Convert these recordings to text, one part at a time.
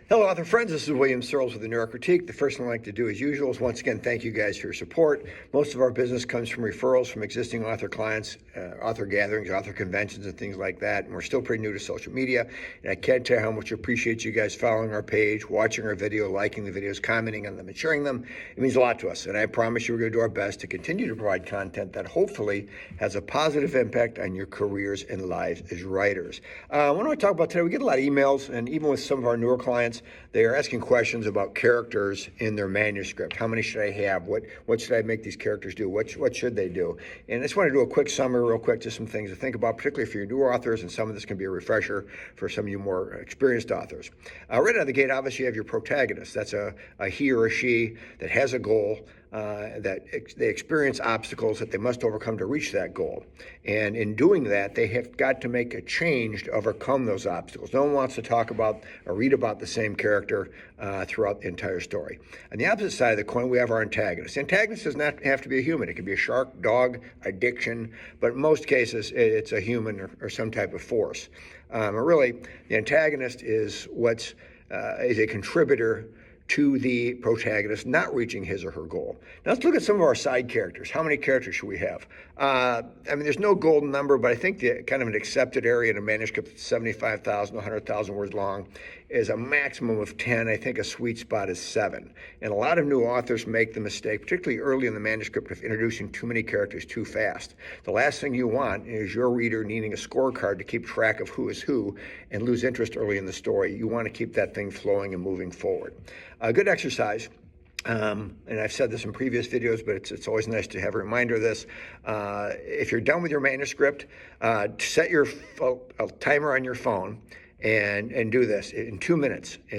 Hello, author friends. This is William Searles with the Neurocritique. The first thing I'd like to do, as usual, is once again thank you guys for your support. Most of our business comes from referrals from existing author clients, author gatherings, author conventions, and things like that. And we're still pretty new to social media. And I can't tell you how much I appreciate you guys following our page, watching our video, liking the videos, commenting on them, and sharing them. It means a lot to us. And I promise you we're going to do our best to continue to provide content that hopefully has a positive impact on your careers and lives as writers. What do I talk about today? We get a lot of emails, and even with some of our newer clients, they are asking questions about characters in their manuscript. How many should I have? What should I make these characters do? What should they do? And I just want to do a quick summary real quick, just some things to think about, particularly for your newer authors, and some of this can be a refresher for some of you more experienced authors. Right out of the gate, obviously, you have your protagonist. That's a he or a she that has a goal, that they experience obstacles that they must overcome to reach that goal. And in doing that, they have got to make a change to overcome those obstacles. No one wants to talk about or read about the same character throughout the entire story. On the opposite side of the coin, we have our antagonist. The antagonist does not have to be a human. It could be a shark, dog, addiction, but in most cases, it's a human or some type of force. Really, the antagonist is is a contributor to the protagonist not reaching his or her goal. Now let's look at some of our side characters. How many characters should we have? I mean, there's no golden number, but I think the kind of an accepted area in a manuscript that's 75,000, 100,000 words long is a maximum of 10. I think a sweet spot is 7. And a lot of new authors make the mistake, particularly early in the manuscript, of introducing too many characters too fast. The last thing you want is your reader needing a scorecard to keep track of who is who and lose interest early in the story. You want to keep that thing flowing and moving forward. A good exercise, and I've said this in previous videos, but it's always nice to have a reminder of this. If you're done with your manuscript, set your timer on your phone and do this in 2 minutes. I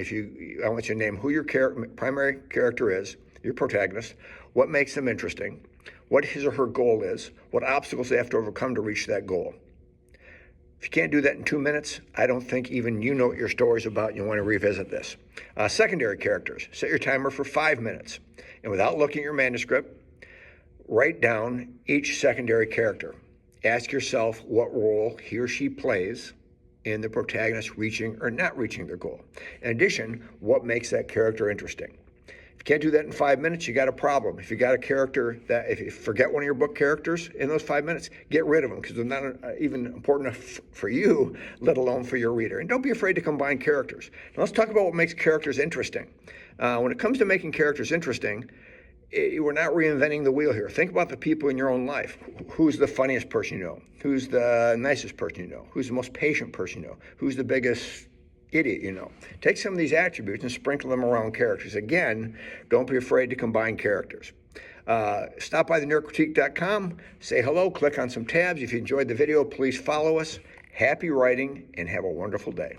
want you to name who your primary character is, your protagonist, what makes them interesting, what his or her goal is, what obstacles they have to overcome to reach that goal. If you can't do that in 2 minutes, I don't think even you know what your story's about and you want to revisit this. Secondary characters, set your timer for 5 minutes. And without looking at your manuscript, write down each secondary character. Ask yourself what role he or she plays in the protagonist reaching or not reaching their goal. In addition, what makes that character interesting? If you can't do that in 5 minutes, you got a problem. If you got a character that, if you forget one of your book characters in those 5 minutes, get rid of them because they're not even important enough for you, let alone for your reader. And don't be afraid to combine characters. Now let's talk about what makes characters interesting. When it comes to making characters interesting, we're not reinventing the wheel here. Think about the people in your own life. Who's the funniest person you know? Who's the nicest person you know? Who's the most patient person you know? Who's the biggest idiot you know? Take some of these attributes and sprinkle them around characters. Again, don't be afraid to combine characters. Stop by theneurocritique.com, say hello, click on some tabs. If you enjoyed the video, please follow us. Happy writing and have a wonderful day.